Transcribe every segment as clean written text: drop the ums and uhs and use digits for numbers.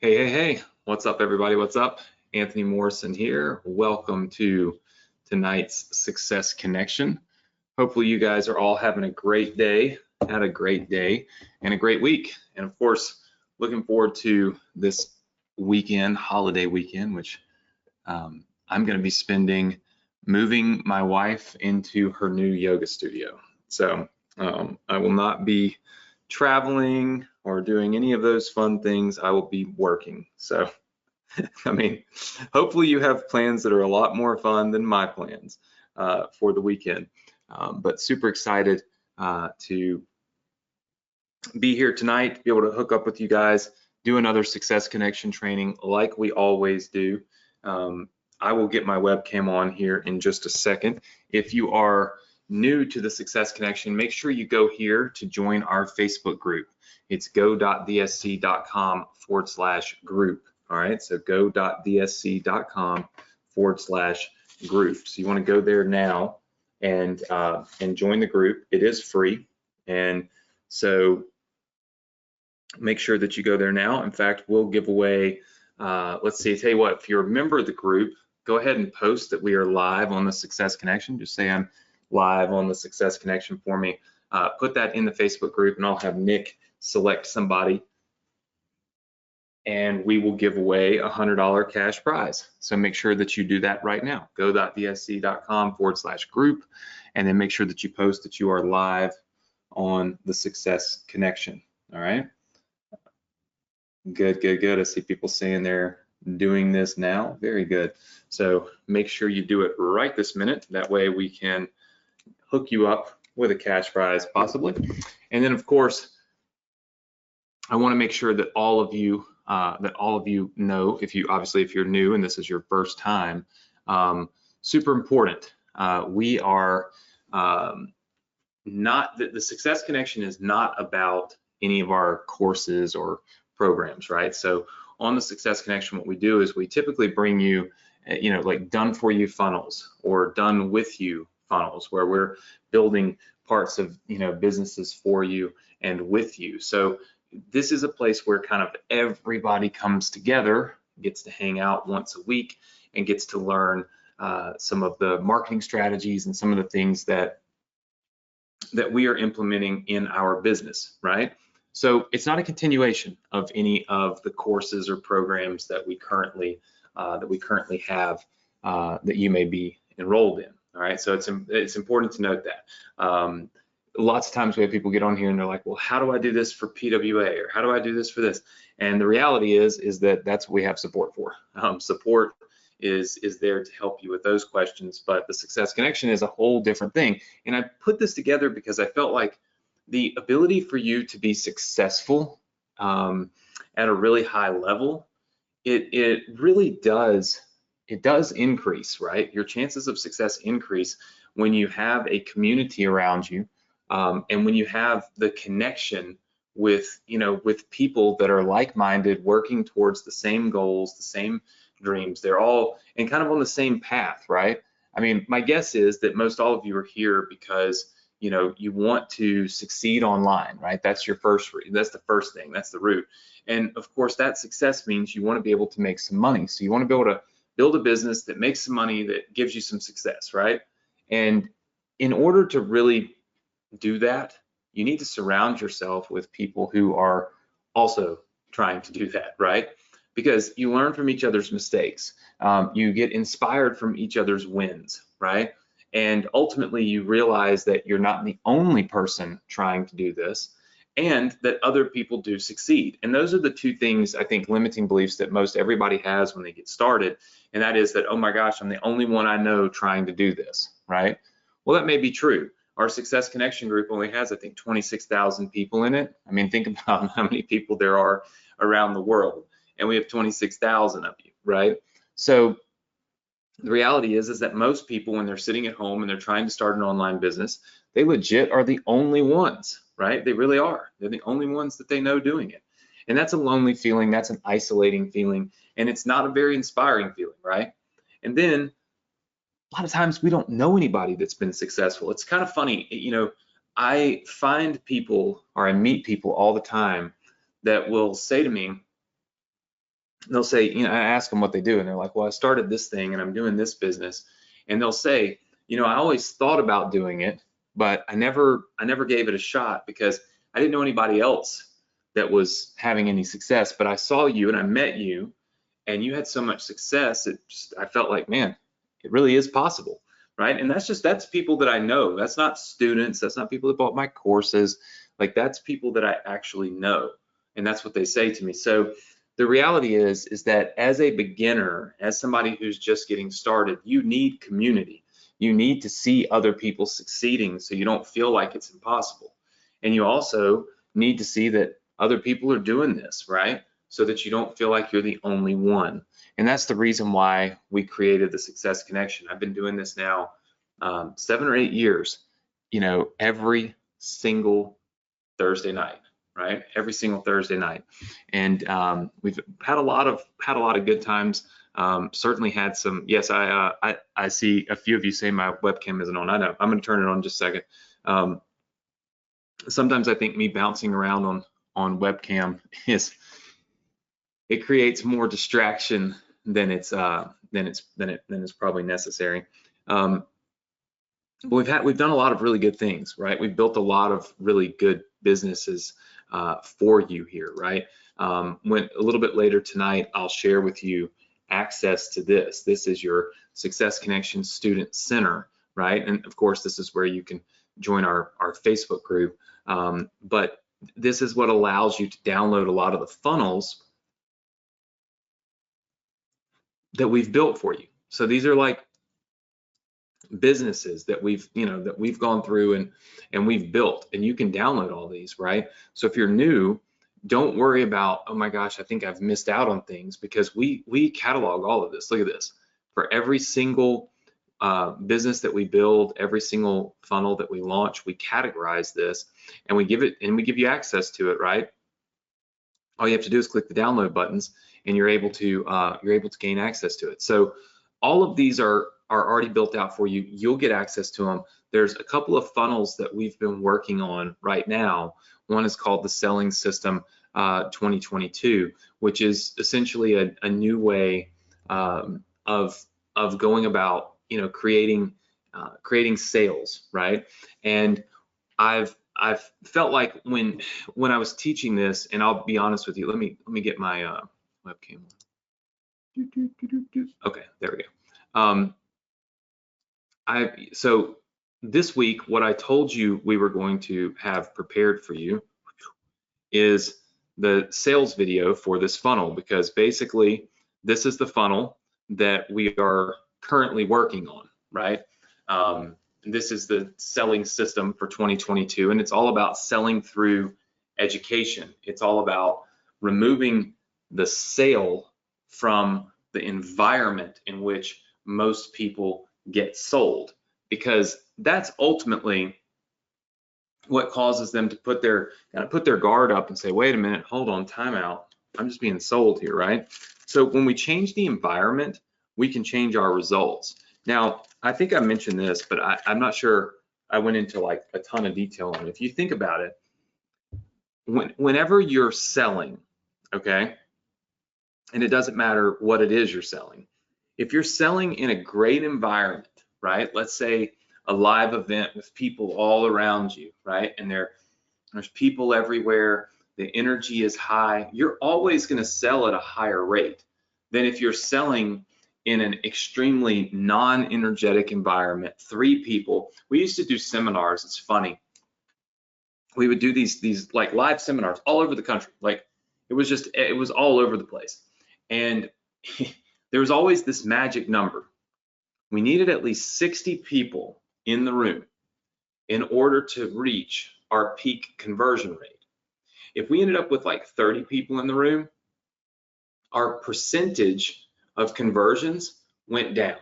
Hey, what's up, everybody? What's up? Anthony Morrison here. Welcome to tonight's Success Connection. Hopefully you guys are all having a great day, had a great day, and a great week. And of course, looking forward to this weekend, holiday weekend, which I'm going to be spending moving my wife into her new yoga studio. So I will not be traveling or doing any of those fun things. I will be working. So, I mean, hopefully you have plans that are a lot more fun than my plans for the weekend. But super excited to be here tonight, to be able to hook up with you guys, do another Success Connection training like we always do. I will get my webcam on here in just a second. If you are new to the Success Connection, make sure you go here to join our Facebook group. It's go.dsc.com/group. All right, so go.dsc.com/group. So you want to go there now and join the group. It is free, and so make sure that you go there now. In fact, we'll give away, let's see, tell you what, if you're a member of the group, go ahead and post that we are live on the Success Connection. Just say I'm live on the Success Connection for me. Put that in the Facebook group and I'll have Nick select somebody and we will give away a $100 cash prize. So make sure that you do that right now. Go.dsc.com/group and then make sure that you post that you are live on the Success Connection. All right. Good. I see people saying they're doing this now. Very good. So make sure you do it right this minute. That way we can hook you up with a cash prize possibly. And then of course, I want to make sure that all of you know, if you're new and this is your first time, super important. We are not, the Success Connection is not about any of our courses or programs, right? So on the Success Connection, what we do is we typically bring you, like done for you funnels or done with you funnels, where we're building parts of, businesses for you and with you. So this is a place where kind of everybody comes together, gets to hang out once a week and gets to learn some of the marketing strategies and some of the things that we are implementing in our business, right? So it's not a continuation of any of the courses or programs that we currently have that you may be enrolled in. All right, so it's important to note that. Lots of times we have people get on here and they're like, well, how do I do this for PWA, or how do I do this for this? And the reality is that that's what we have support for. Support is there to help you with those questions, but the Success Connection is a whole different thing. And I put this together because I felt like the ability for you to be successful at a really high level, it really does increase, right? Your chances of success increase when you have a community around you, and when you have the connection with people that are like-minded, working towards the same goals, the same dreams. They're all and kind of on the same path, right? I mean, my guess is that most all of you are here because you want to succeed online, right? That's the first thing, that's the root. And of course, that success means you want to be able to make some money. So you want to be able to build a business that makes some money, that gives you some success, right? And in order to really do that, you need to surround yourself with people who are also trying to do that, right? Because you learn from each other's mistakes. You get inspired from each other's wins, right? And ultimately you realize that you're not the only person trying to do this, and that other people do succeed. And those are the two things, I think, limiting beliefs that most everybody has when they get started. And that is that, oh my gosh, I'm the only one I know trying to do this, right? Well, that may be true. Our Success Connection group only has, I think, 26,000 people in it. I mean, think about how many people there are around the world, and we have 26,000 of you, right? So the reality is that most people, when they're sitting at home and they're trying to start an online business, they legit are the only ones, right? They really are. They're the only ones that they know doing it. And that's a lonely feeling, that's an isolating feeling, and it's not a very inspiring feeling, right? And then a lot of times we don't know anybody that's been successful. It's kind of funny, I find people, or I meet people all the time that will say to me, they'll say, you know, I ask them what they do, and they're like, well, I started this thing and I'm doing this business. And they'll say, you know, I always thought about doing it, but I never gave it a shot because I didn't know anybody else that was having any success. But I saw you and I met you, and you had so much success. I felt like, man, it really is possible, right? And that's people that I know. That's not students. That's not people that bought my courses. Like, that's people that I actually know, and that's what they say to me. So the reality is that as a beginner, as somebody who's just getting started, you need community. You need to see other people succeeding so you don't feel like it's impossible. And you also need to see that other people are doing this, right? So that you don't feel like you're the only one. And that's the reason why we created the Success Connection. I've been doing this now 7 or 8 years, you know, every single Thursday night, right? Every single Thursday night. And we've had a lot of good times. Certainly had some. Yes, I see a few of you say my webcam isn't on. I know. I'm going to turn it on in just a second. Sometimes I think me bouncing around on webcam it creates more distraction than it's probably necessary. But we've done a lot of really good things, right? We've built a lot of really good businesses for you here, right? When a little bit later tonight, I'll share with you access to this. This is your Success Connection Student Center, right? And of course, this is where you can join our Facebook group. But this is what allows you to download a lot of the funnels that we've built for you. So these are like businesses that we've gone through and we've built, and you can download all these, right? So if you're new, don't worry about, oh my gosh, I think I've missed out on things, because we catalog all of this. Look at this. For every single business that we build, every single funnel that we launch, we categorize this and we give you access to it, right? All you have to do is click the download buttons and you're able to gain access to it. So all of these are already built out for you. You'll get access to them. There's a couple of funnels that we've been working on right now. One is called the Selling System 2022, which is essentially a new way of going about, you know, creating sales, right? And I've felt like when I was teaching this, and I'll be honest with you, let me get my webcam on. Okay, there we go. So this week, what I told you we were going to have prepared for you is the sales video for this funnel, because basically this is the funnel that we are currently working on, right? This is the selling system for 2022, and it's all about selling through education. It's all about removing the sale from the environment in which most people get sold, because that's ultimately what causes them to put their guard up and say, wait a minute, hold on, time out. I'm just being sold here, right? So when we change the environment, we can change our results. Now, I think I mentioned this, but I'm not sure I went into like a ton of detail on it. If you think about it, whenever you're selling, okay, and it doesn't matter what it is you're selling, if you're selling in a great environment, right? Let's say a live event with people all around you, right? And there's people everywhere, the energy is high, you're always going to sell at a higher rate than if you're selling in an extremely non-energetic environment. 3 people. We used to do seminars. It's funny. We would do these like live seminars all over the country. Like it was all over the place. And there was always this magic number. We needed at least 60 people in the room in order to reach our peak conversion rate. If we ended up with like 30 people in the room, our percentage of conversions went down,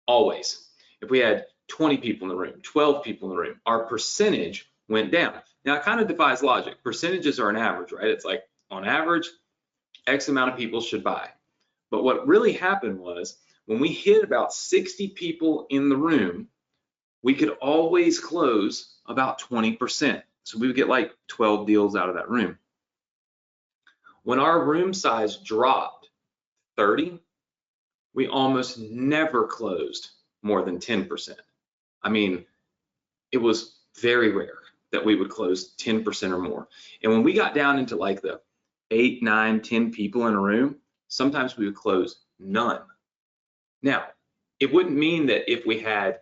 always. If we had 20 people in the room, 12 people in the room, our percentage went down. Now, it kind of defies logic. Percentages are an average, right? It's like, on average, X amount of people should buy. But what really happened was, when we hit about 60 people in the room, we could always close about 20%. So we would get like 12 deals out of that room. When our room size dropped 30, we almost never closed more than 10%. I mean, it was very rare that we would close 10% or more. And when we got down into like the 8, 9, 10 people in a room, sometimes we would close none. Now, it wouldn't mean that if we had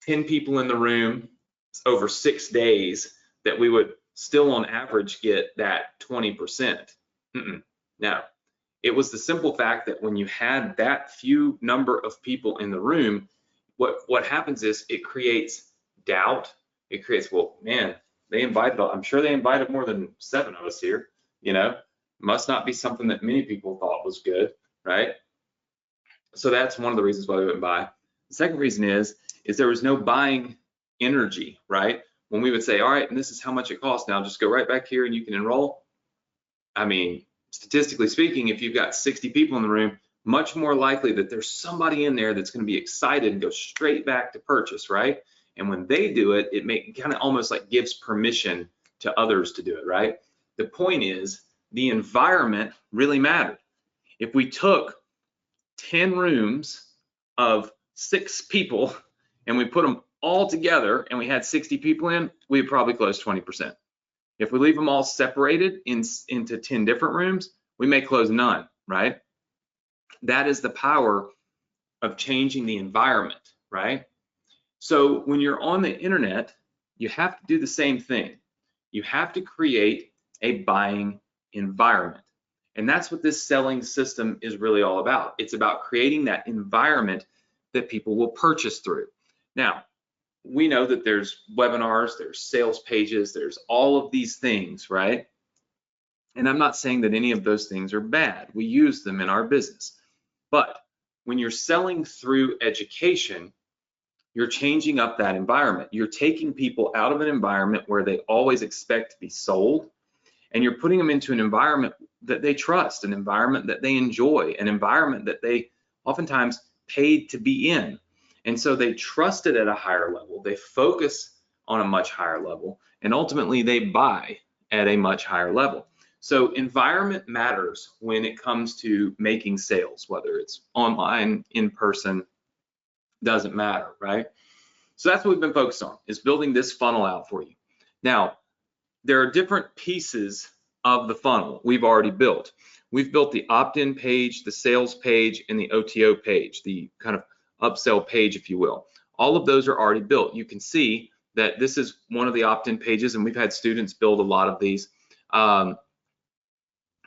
10 people in the room over 6 days that we would still on average get that 20%. No, it was the simple fact that when you had that few number of people in the room, what happens is it creates doubt. It creates, well, man, they invited, I'm sure they invited more than 7 of us here, you know, must not be something that many people thought was good, right? So that's one of the reasons why we wouldn't buy. The second reason is there was no buying energy, right? When we would say, all right, and this is how much it costs now, just go right back here and you can enroll. I mean, statistically speaking, if you've got 60 people in the room, much more likely that there's somebody in there that's going to be excited and go straight back to purchase, right? And when they do it, it kind of almost like gives permission to others to do it, right? The point is the environment really mattered. If we took 10 rooms of 6 people and we put them all together and we had 60 people in, we'd probably close 20%. If we leave them all separated into 10 different rooms, we may close none, right? That is the power of changing the environment, right? So when you're on the internet, you have to do the same thing. You have to create a buying environment. And that's what this selling system is really all about. It's about creating that environment that people will purchase through. Now, we know that there's webinars, there's sales pages, there's all of these things, right? And I'm not saying that any of those things are bad. We use them in our business. But when you're selling through education, you're changing up that environment. You're taking people out of an environment where they always expect to be sold, and you're putting them into an environment that they trust, an environment that they enjoy, an environment that they oftentimes paid to be in. And so they trust it at a higher level, they focus on a much higher level, and ultimately they buy at a much higher level. So environment matters when it comes to making sales, whether it's online, in person, doesn't matter, right? So that's what we've been focused on, is building this funnel out for you. Now, there are different pieces of the funnel we've already built. We've built the opt-in page, the sales page, and the OTO page, the kind of upsell page, if you will. All of those are already built. You can see that this is one of the opt-in pages, and we've had students build a lot of these.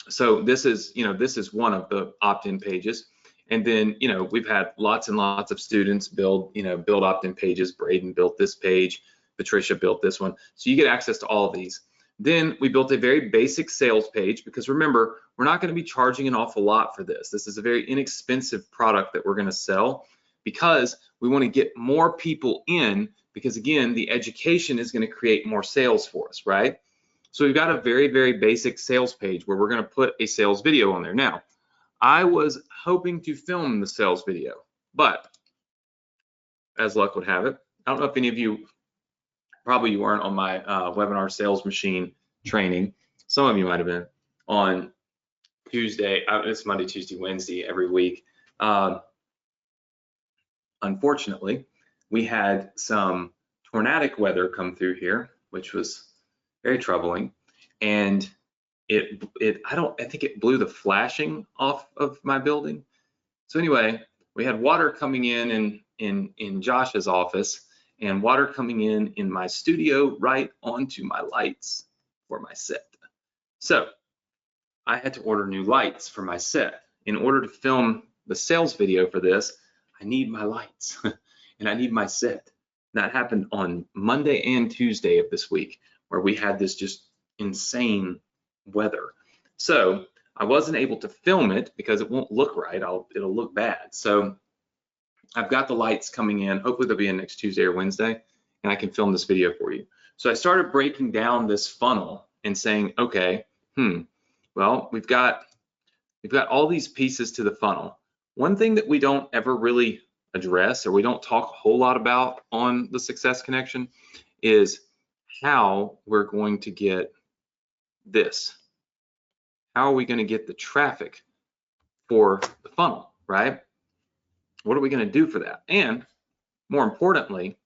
So this is one of the opt-in pages. And then, we've had lots and lots of students build opt-in pages. Braden built this page. Patricia built this one. So you get access to all of these. Then we built a very basic sales page, because remember, we're not going to be charging an awful lot for this. This is a very inexpensive product that we're going to sell, because we want to get more people in, because again, the education is going to create more sales for us, right? So we've got a very, very basic sales page where we're going to put a sales video on there. Now, I was hoping to film the sales video, but as luck would have it, I don't know if any of you, probably you weren't on my webinar sales machine training. Some of you might have been on Tuesday. It's Monday, Tuesday, Wednesday every week. Unfortunately, we had some tornadic weather come through here, which was very troubling, and I think it blew the flashing off of my building. So anyway, we had water coming in Josh's office, and water coming in my studio right onto my lights for my set. So I had to order new lights for my set. In order to film the sales video for this, I need my lights and I need my set. And that happened on Monday and Tuesday of this week, where we had this just insane weather. So I wasn't able to film it because it won't look right. It'll look bad. So I've got the lights coming in. Hopefully they'll be in next Tuesday or Wednesday, and I can film this video for you. So I started breaking down this funnel and saying, okay, well, we've got all these pieces to the funnel. One thing that we don't ever really address, or we don't talk a whole lot about on the Success Connection, is how we're going to get this. How are we going to get the traffic for the funnel, right? What are we going to do for that? And more importantly,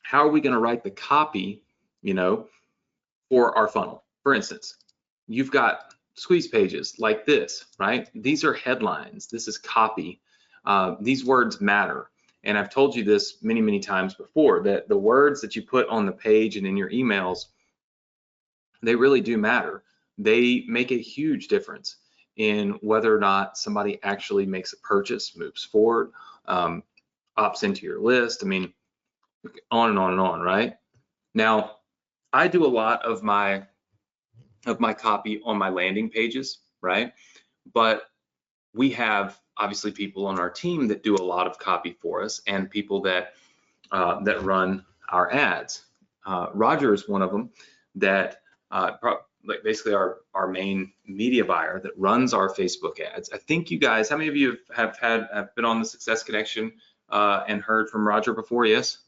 how are we going to write the copy, you know, for our funnel? For instance, you've got squeeze pages like this, right? These are headlines. This is copy. These words matter. And I've told you this many, many times before, that the words that you put on the page and in your emails, they really do matter. They make a huge difference in whether or not somebody actually makes a purchase, moves forward, opts into your list. I mean, on and on and on, right? Now, I do a lot of my copy on my landing pages, right? But we have obviously people on our team that do a lot of copy for us, and people that that run our ads. Roger is one of them that like basically our main media buyer that runs our Facebook ads. I think you guys, how many of you have been on the Success Connection and heard from Roger before? Yes.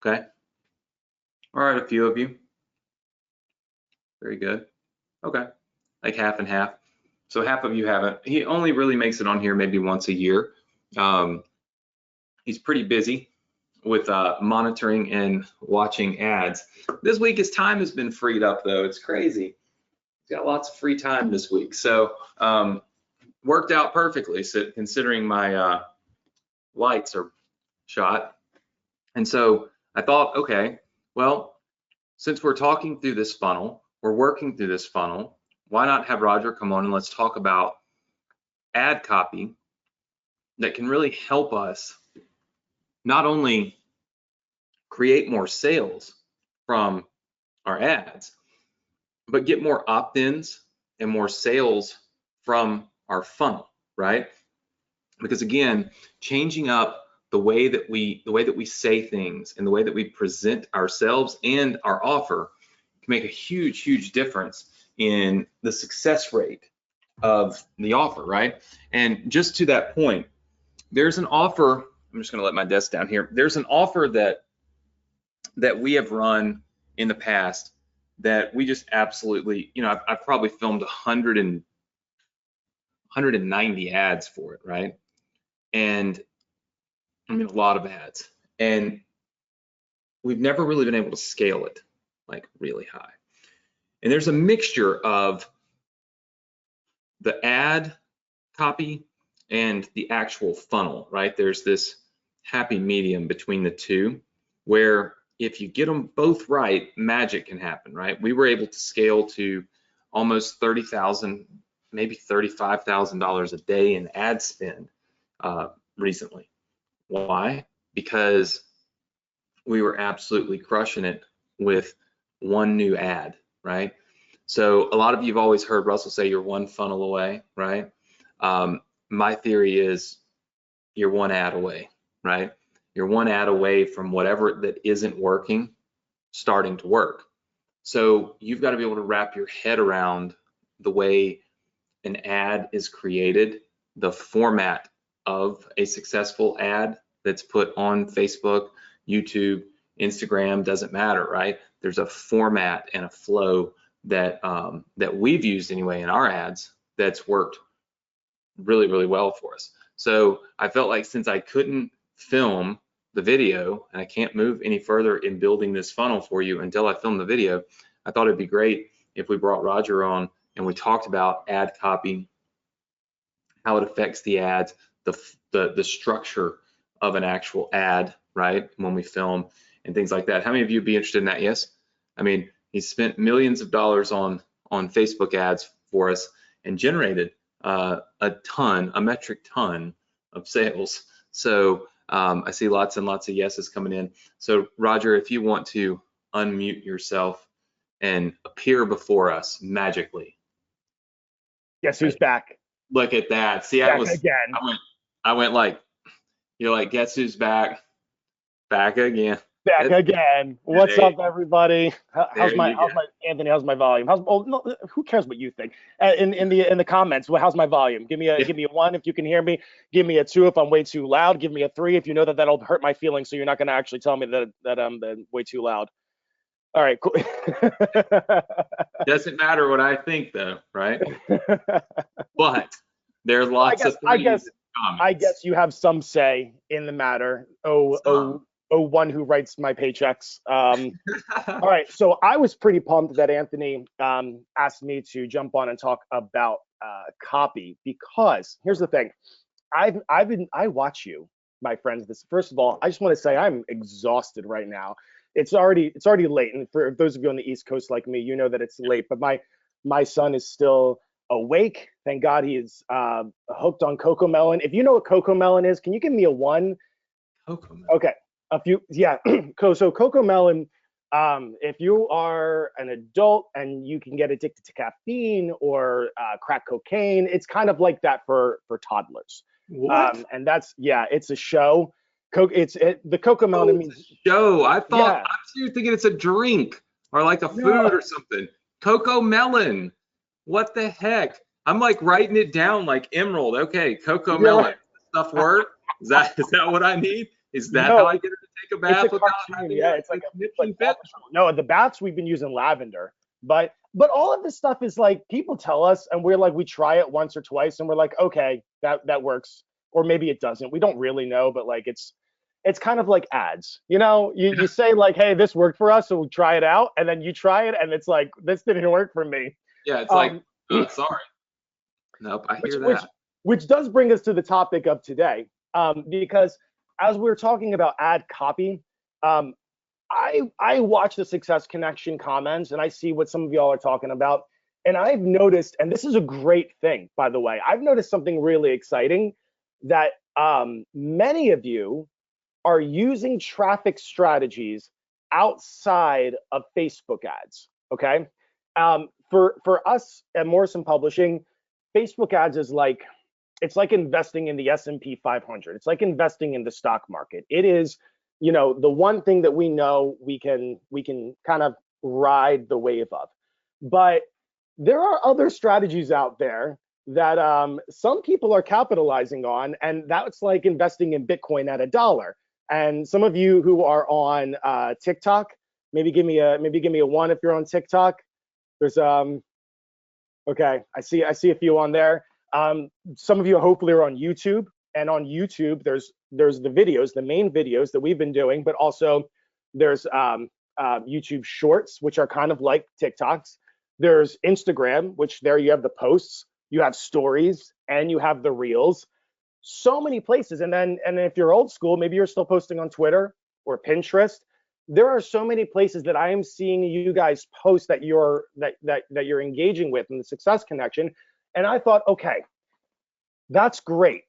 Okay. All right, a few of you. Very good. Okay, like half and half. So half of you haven't. He only really makes it on here maybe once a year. He's pretty busy with monitoring and watching ads. This week his time has been freed up though. It's crazy. He's got lots of free time this week. So worked out perfectly, so considering my lights are shot. And so I thought, okay, well, since we're talking through this funnel, we're working through this funnel, why not have Roger come on and let's talk about ad copy that can really help us not only create more sales from our ads, but get more opt-ins and more sales from our funnel, right? Because again, changing up the way that we say things and the way that we present ourselves and our offer can make a huge, huge difference in the success rate of the offer, right? And just to that point, there's an offer. I'm just going to let my desk down here. There's an offer that we have run in the past that we just absolutely, you know, I've probably filmed 190 ads for it, right? And I mean, a lot of ads, and we've never really been able to scale it like really high. And there's a mixture of the ad copy and the actual funnel, right? There's this happy medium between the two where if you get them both right, magic can happen, right? We were able to scale to almost $30,000, maybe $35,000 a day in ad spend recently. Why? Because we were absolutely crushing it with one new ad, right? So a lot of you have always heard Russell say you're one funnel away, right? My theory is you're one ad away, right? You're one ad away from whatever that isn't working starting to work. So you've got to be able to wrap your head around the way an ad is created, the format of a successful ad that's put on Facebook, YouTube, Instagram, doesn't matter, right? There's a format and a flow that that we've used anyway in our ads that's worked really, really well for us. So I felt like since I couldn't film the video and I can't move any further in building this funnel for you until I film the video, I thought it'd be great if we brought Roger on and we talked about ad copy, how it affects the ads, the structure of an actual ad, right, when we film and things like that. How many of you would be interested in that? Yes. I mean, he spent millions of dollars on Facebook ads for us and generated a metric ton of sales. So I see lots and lots of yeses coming in. So Roger, if you want to unmute yourself and appear before us magically. Guess who's back? Look at that. See, back again. I went like, you're like, guess who's back? Back again. Back again. What's up, everybody? How's my Anthony? How's my volume? No, who cares what you think? In the comments, how's my volume? Give me a 1 if you can hear me. Give me a 2 if I'm way too loud. Give me a 3 if you know that that'll hurt my feelings. So you're not going to actually tell me that I'm way too loud. All right, cool. Doesn't matter what I think though, right? But There's lots of threes and I comments. guess you have some say in the matter. One who writes my paychecks. All right, so I was pretty pumped that Anthony asked me to jump on and talk about copy, because here's the thing. I watch you, my friends. First of all, I just want to say I'm exhausted right now. It's already late, and for those of you on the East Coast like me, you know that it's late. But my son is still awake. Thank God he is hooked on Coco Melon. If you know what Coco Melon is, can you give me a one? Coco Melon. Okay, a few. Yeah. So Coco Melon. If you are an adult and you can get addicted to caffeine or crack cocaine, it's kind of like that for toddlers. What? And it's a show. The Coco Melon means show. I yeah. was thinking it's a drink or like a food or something. Coco Melon. What the heck? I'm like writing it down like Emerald. Okay, Coco Melon. Right. Stuff work? Is that what I need? Is that how I get her to take a bath without having it's like no, the baths we've been using lavender, but all of this stuff is like people tell us, and we're like, we try it once or twice, and we're like, okay, that works, or maybe it doesn't. We don't really know, but like it's kind of like ads, you say like, hey, this worked for us, so we try it out, and then you try it, and it's like, this didn't work for me. Yeah, it's like, oh, sorry. Nope, I hear that. Which does bring us to the topic of today, because as we're talking about ad copy, I watch the Success Connection comments and I see what some of y'all are talking about. And I've noticed, and this is a great thing, by the way, I've noticed something really exciting, that many of you are using traffic strategies outside of Facebook ads, okay? For us at Morrison Publishing, Facebook ads is like, it's like investing in the S&P 500. It's like investing in the stock market. It is, the one thing that we know we can kind of ride the wave of. But there are other strategies out there that some people are capitalizing on, and that's like investing in Bitcoin at $1. And some of you who are on TikTok, maybe give me a one if you're on TikTok. There's okay, I see a few on there. Some of you hopefully are on YouTube, and on YouTube there's the videos, the main videos that we've been doing, but also there's YouTube Shorts, which are kind of like TikToks. There's Instagram, which there you have the posts, you have stories, and you have the reels. So many places, and then if you're old school, maybe you're still posting on Twitter or Pinterest. There are so many places that I am seeing you guys post that you're engaging with in the Success Connection. And I thought, okay, that's great.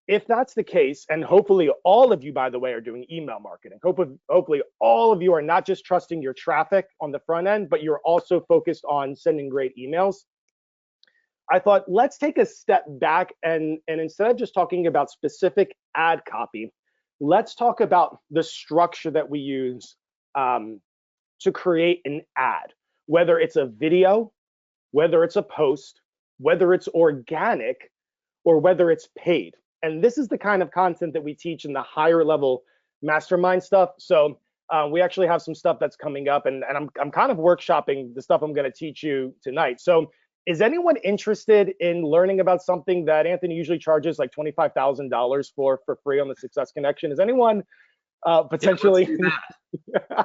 If that's the case, and hopefully all of you, by the way, are doing email marketing. Hopefully all of you are not just trusting your traffic on the front end, but you're also focused on sending great emails. I thought, let's take a step back, and instead of just talking about specific ad copy, let's talk about the structure that we use to create an ad, whether it's a video, whether it's a post, whether it's organic, or whether it's paid. And this is the kind of content that we teach in the higher level mastermind stuff. So we actually have some stuff that's coming up, and I'm kind of workshopping the stuff I'm going to teach you tonight. So is anyone interested in learning about something that Anthony usually charges like $25,000 for free on the Success Connection? Is anyone potentially? Yeah,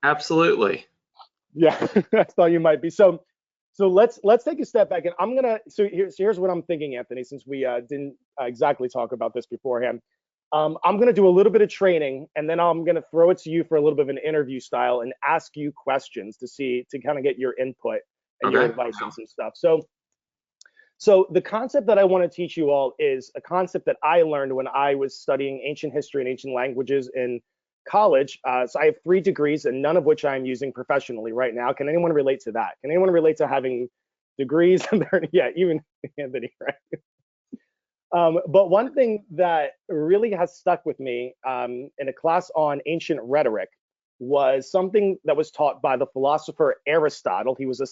absolutely. Yeah, I thought you might be. So let's take a step back, and I'm gonna. So here's what I'm thinking, Anthony. Since we didn't exactly talk about this beforehand, I'm gonna do a little bit of training, and then I'm gonna throw it to you for a little bit of an interview style and ask you questions to kind of get your input and your advice and some stuff. So the concept that I want to teach you all is a concept that I learned when I was studying ancient history and ancient languages in college. So I have 3 degrees, and none of which I'm using professionally right now. Can anyone relate to that? Can anyone relate to having degrees? Yeah, even Anthony, right? But one thing that really has stuck with me in a class on ancient rhetoric was something that was taught by the philosopher Aristotle. He was a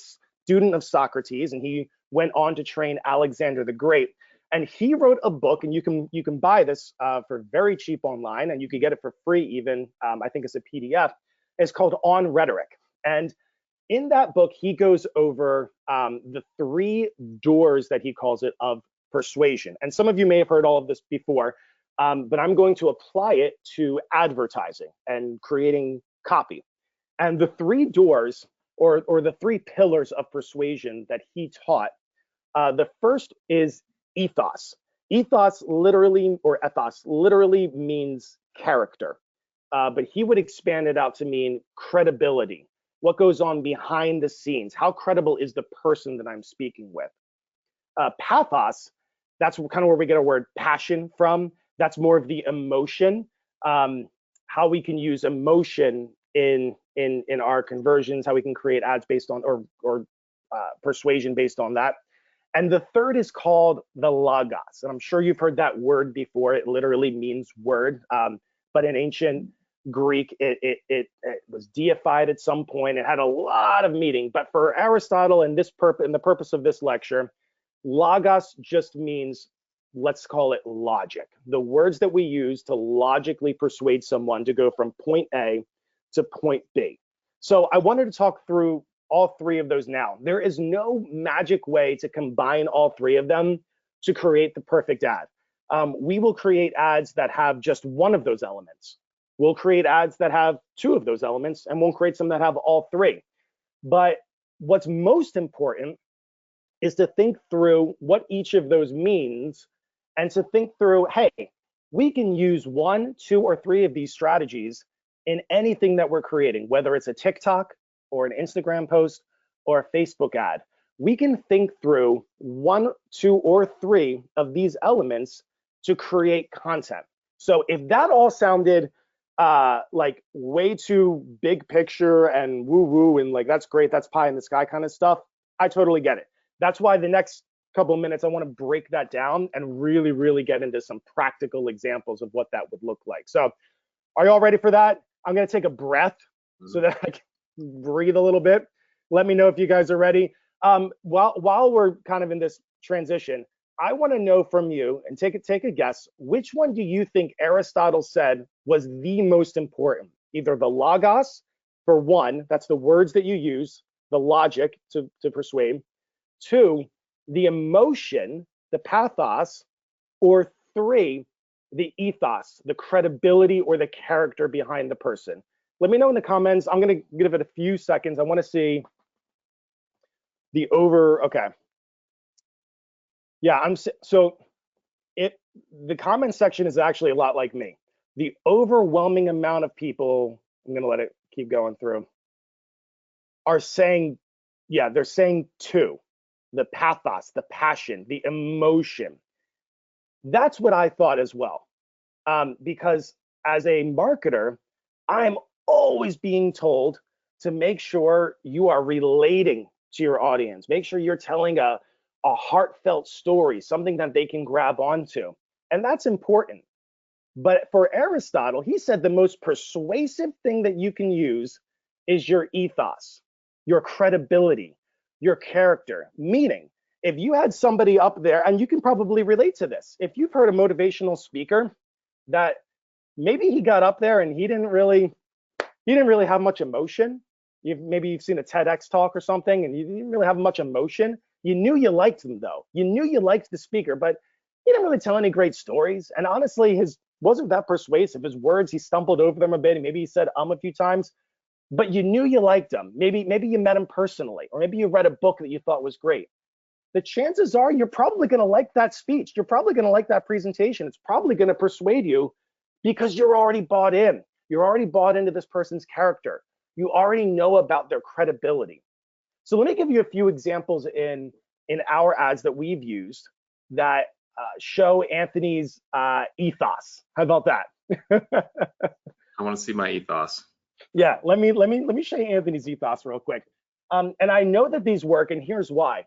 student of Socrates, and he went on to train Alexander the Great. And he wrote a book, and you can buy this for very cheap online, and you can get it for free even. I think it's a PDF. It's called On Rhetoric. And in that book, he goes over the 3 doors that he calls it of persuasion. And some of you may have heard all of this before, but I'm going to apply it to advertising and creating copy. And the 3 doors, or the 3 pillars of persuasion that he taught, the first is ethos. Ethos literally, or ethos, literally means character. But he would expand it out to mean credibility. What goes on behind the scenes? How credible is the person that I'm speaking with? Pathos, that's kind of where we get our word passion from. That's more of the emotion, how we can use emotion in our conversions, how we can create ads based on, or persuasion based on that. And the third is called the logos. And I'm sure you've heard that word before. It literally means word, but in ancient Greek, it was deified at some point. It had a lot of meaning. But for Aristotle and the purpose of this lecture, logos just means, let's call it logic. The words that we use to logically persuade someone to go from point A to point B. So I wanted to talk through all 3 of those now. There is no magic way to combine all 3 of them to create the perfect ad. We will create ads that have just one of those elements. We'll create ads that have 2 of those elements, and we'll create some that have all 3. But what's most important is to think through what each of those means, and to think through, hey, we can use 1, 2, or 3 of these strategies in anything that we're creating, whether it's a TikTok or an Instagram post or a Facebook ad. We can think through 1, 2, or 3 of these elements to create content. So if that all sounded like way too big picture and woo-woo and like that's great, that's pie in the sky kind of stuff, I totally get it. That's why the next couple of minutes I want to break that down and really, really get into some practical examples of what that would look like. So are you all ready for that? I'm going to take a breath so that I can breathe a little bit. Let me know if you guys are ready. While we're kind of in this transition, I want to know from you, and take a guess, which one do you think Aristotle said was the most important? Either the logos, for 1, that's the words that you use, the logic to persuade. 2, the emotion, the pathos, or 3, the ethos, the credibility or the character behind the person. Let me know in the comments. I'm going to give it a few seconds. I want to see the okay. Yeah, the comment section is actually a lot like me. The overwhelming amount of people, I'm going to let it keep going through, are saying, yeah, they're saying 2, the pathos, the passion, the emotion. That's what I thought as well. Because as a marketer, I'm always being told to make sure you are relating to your audience. Make sure you're telling a heartfelt story, something that they can grab onto. And that's important. But for Aristotle, he said the most persuasive thing that you can use is your ethos, your credibility, your character. Meaning, if you had somebody up there, and you can probably relate to this, if you've heard a motivational speaker that maybe he got up there and he didn't really have much emotion. Maybe you've seen a TEDx talk or something and you didn't really have much emotion. You knew you liked him though. You knew you liked the speaker, but he didn't really tell any great stories. And honestly, his wasn't that persuasive. His words, he stumbled over them a bit, and maybe he said a few times, but you knew you liked him. Maybe you met him personally, or maybe you read a book that you thought was great. The chances are you're probably going to like that speech. You're probably going to like that presentation. It's probably going to persuade you because you're already bought in. You're already bought into this person's character. You already know about their credibility. So let me give you a few examples in our ads that we've used that show Anthony's ethos. How about that? I want to see my ethos. Yeah, let me show you Anthony's ethos real quick. And I know that these work, and here's why.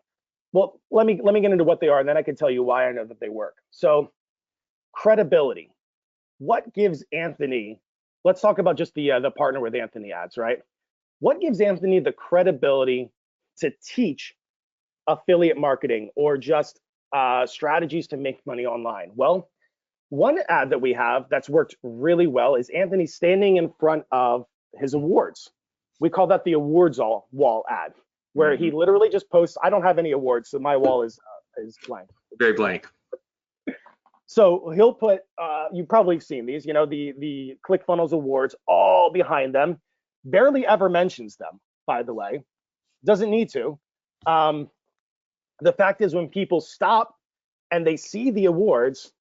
Well, let me get into what they are, and then I can tell you why I know that they work. So, credibility. What gives Anthony? Let's talk about just the partner with Anthony ads, right? What gives Anthony the credibility to teach affiliate marketing or just strategies to make money online? Well, one ad that we have that's worked really well is Anthony standing in front of his awards. We call that the awards wall ad, where he literally just posts. I don't have any awards, so my wall is blank. Very blank. So he'll put, you've probably seen these, the ClickFunnels awards all behind them. Barely ever mentions them, by the way. Doesn't need to. The fact is, when people stop and they see the awards,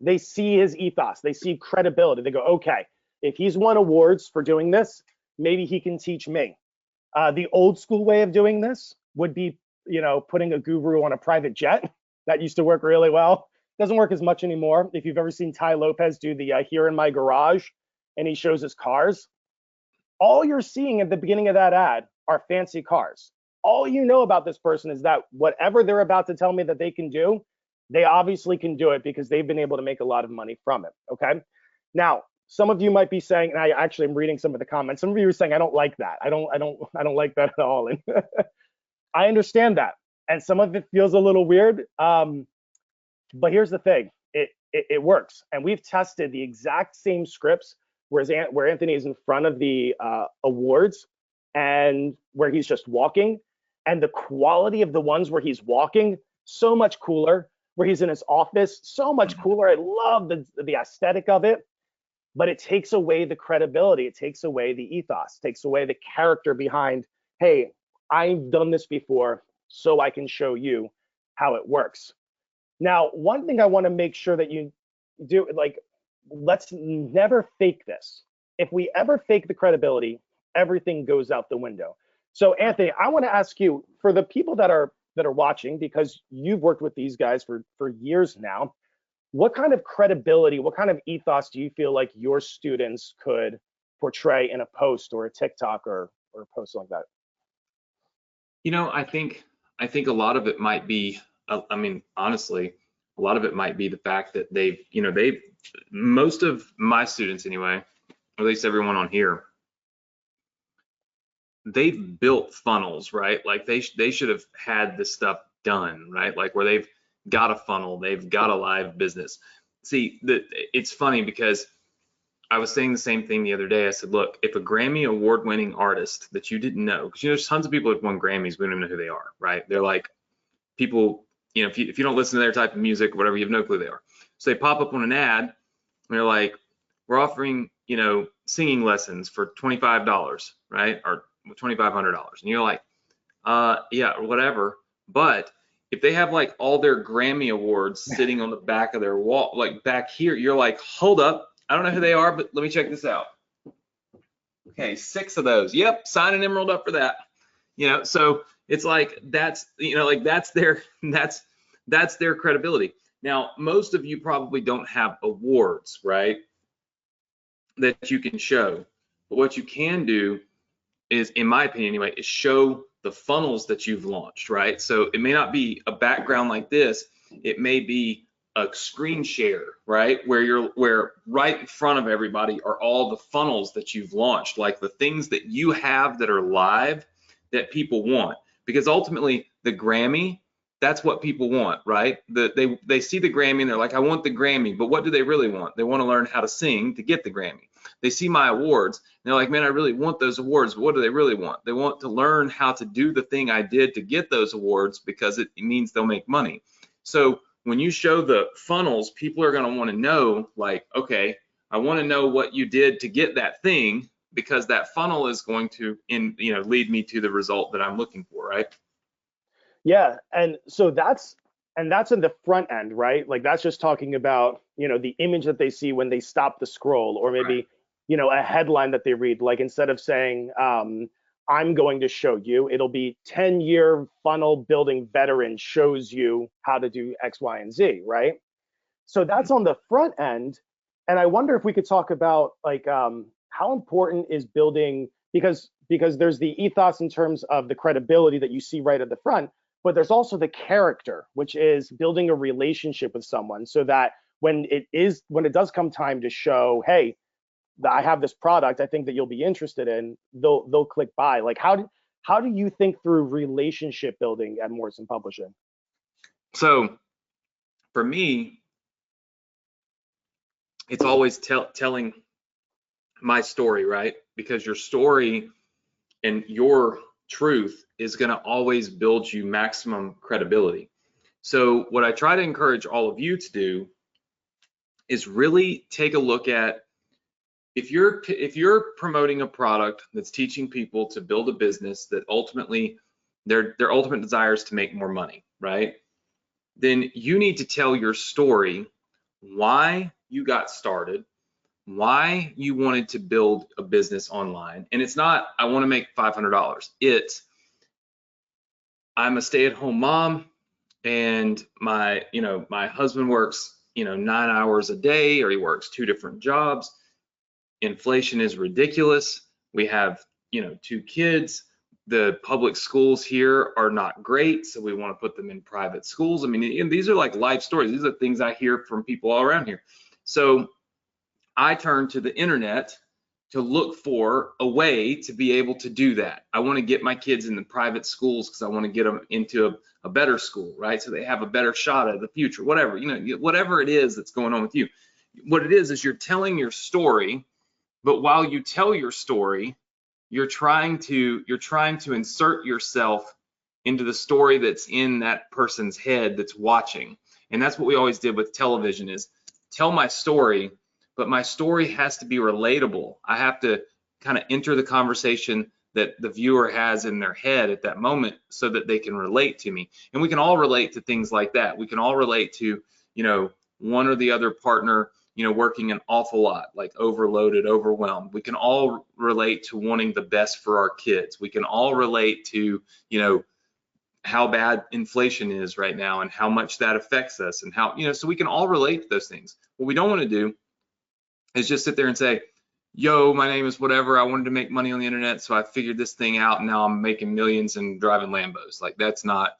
they see his ethos, they see credibility. They go, okay, if he's won awards for doing this, maybe he can teach me. The old school way of doing this would be, putting a guru on a private jet. That used to work really well. Doesn't work as much anymore. If you've ever seen Ty Lopez do the here in my garage and he shows his cars, all you're seeing at the beginning of that ad are fancy cars. All you know about this person is that whatever they're about to tell me that they can do, they obviously can do it because they've been able to make a lot of money from it. Okay. Now, some of you might be saying, and I actually am reading some of the comments. Some of you are saying, I don't like that. I don't like that at all. And I understand that. And some of it feels a little weird. But here's the thing, it works. And we've tested the exact same scripts where Anthony is in front of the awards and where he's just walking. And the quality of the ones where he's walking, so much cooler. Where he's in his office, so much cooler. I love the aesthetic of it. But it takes away the credibility. It takes away the ethos, takes away the character behind, hey, I've done this before, so I can show you how it works. Now, one thing I want to make sure that you do, let's never fake this. If we ever fake the credibility, everything goes out the window. So Anthony, I want to ask you, for the people that are watching, because you've worked with these guys for years now, what kind of credibility, what kind of ethos do you feel like your students could portray in a post or a TikTok or a post like that? I think a lot of it might be, honestly, a lot of it might be the fact that most of my students anyway, or at least everyone on here, they've built funnels, right? Like they should have had this stuff done, right? Like where they've got a funnel, they've got a live business. See, it's funny because I was saying the same thing the other day. I said, look, if a Grammy award-winning artist that you didn't know, because there's tons of people that have won Grammys, we don't even know who they are, right? They're like people, if you don't listen to their type of music or whatever, you have no clue who they are. So they pop up on an ad, and they're like, we're offering, singing lessons for $25, right? Or $2,500. And you're like, yeah, whatever. But if they have like all their Grammy awards sitting on the back of their wall, like back here, you're like, hold up, I don't know who they are, but let me check this out. Okay, 6 of those. Yep, sign an emerald up for that. So it's like that's that's their credibility. Now, most of you probably don't have awards, right, that you can show. But what you can do is, in my opinion anyway, is show the funnels that you've launched, right? So it may not be a background like this. It may be a screen share, right? Where right in front of everybody are all the funnels that you've launched, like the things that you have that are live that people want. Because ultimately the Grammy, that's what people want, right? They see the Grammy and they're like, I want the Grammy, but what do they really want? They want to learn how to sing to get the Grammy. They see my awards and they're like, man, I really want those awards, but what do they really want? They want to learn how to do the thing I did to get those awards because it means they'll make money. So when you show the funnels, people are going to want to know, like, okay, I want to know what you did to get that thing, because that funnel is going to lead me to the result that I'm looking for, right? Yeah, and so that's in the front end, right? Like that's just talking about, the image that they see when they stop the scroll, or maybe, right, a headline that they read. Like instead of saying, I'm going to show you, it'll be 10-year funnel building veteran shows you how to do X, Y, and Z, right? So that's on the front end. And I wonder if we could talk about like how important is building, because there's the ethos in terms of the credibility that you see right at the front, but there's also the character, which is building a relationship with someone so that when it does come time to show, hey, I have this product I think that you'll be interested in, they'll click buy. Like how do you think through relationship building at Morrison Publishing? So for me, it's always telling my story, right? Because your story and your truth is going to always build you maximum credibility. So what I try to encourage all of you to do is really take a look at, if you're promoting a product that's teaching people to build a business that ultimately their ultimate desire is to make more money, right? Then you need to tell your story, why you got started, why you wanted to build a business online. And it's not, I want to make $500. It's, I'm a stay-at-home mom, and my husband works 9 hours a day, or he works 2 different jobs. Inflation is ridiculous. We have 2 kids. The public schools here are not great, so we want to put them in private schools. I mean, and these are like life stories. These are things I hear from people all around here. So I turn to the internet to look for a way to be able to do that. I want to get my kids in the private schools because I want to get them into a better school, right? So they have a better shot at the future, whatever, whatever it is that's going on with you. What it is you're telling your story, but while you tell your story, you're trying to insert yourself into the story that's in that person's head that's watching. And that's what we always did with television, is tell my story, but my story has to be relatable. I have to kind of enter the conversation that the viewer has in their head at that moment so that they can relate to me. And we can all relate to things like that. We can all relate to, one or the other partner, working an awful lot, like overloaded, overwhelmed. We can all relate to wanting the best for our kids. We can all relate to, how bad inflation is right now and how much that affects us, and how, so we can all relate to those things. What we don't want to do is just sit there and say, yo, my name is whatever, I wanted to make money on the internet, so I figured this thing out, and now I'm making millions and driving Lambos. Like, that's not,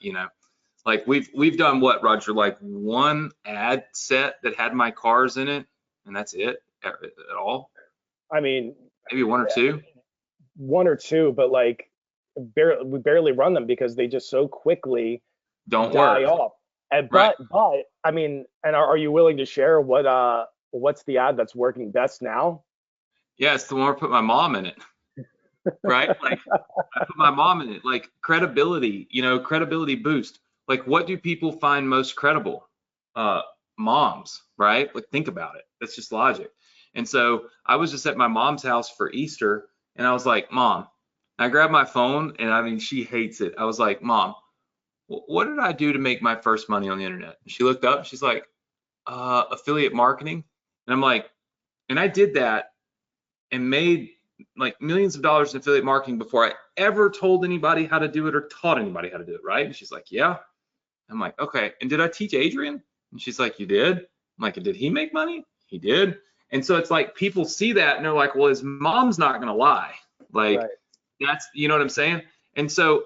like we've done what, Roger, like 1 ad set that had my cars in it, and that's it at all. I mean, maybe 1 or 2. 1 or 2, but like we barely run them because they just so quickly don't die work off. And right. but I mean, and are you willing to share what's the ad that's working best now? Yeah, it's the one where I put my mom in it. Right? Like, I put my mom in it. Like, credibility, credibility boost. Like, what do people find most credible? Moms, right? Like, think about it. That's just logic. And so I was just at my mom's house for Easter, and I was like, Mom, I grabbed my phone, and I mean, she hates it. I was like, Mom, what did I do to make my first money on the internet? She looked up, she's like, affiliate marketing. And I'm like, and I did that and made like millions of dollars in affiliate marketing before I ever told anybody how to do it or taught anybody how to do it, right? And she's like, yeah. I'm like, okay. And did I teach Adrian? And she's like, you did? I'm like, did he make money? He did. And so it's like, people see that and they're like, well, his mom's not gonna lie. Like, right. That's, you know what I'm saying? And so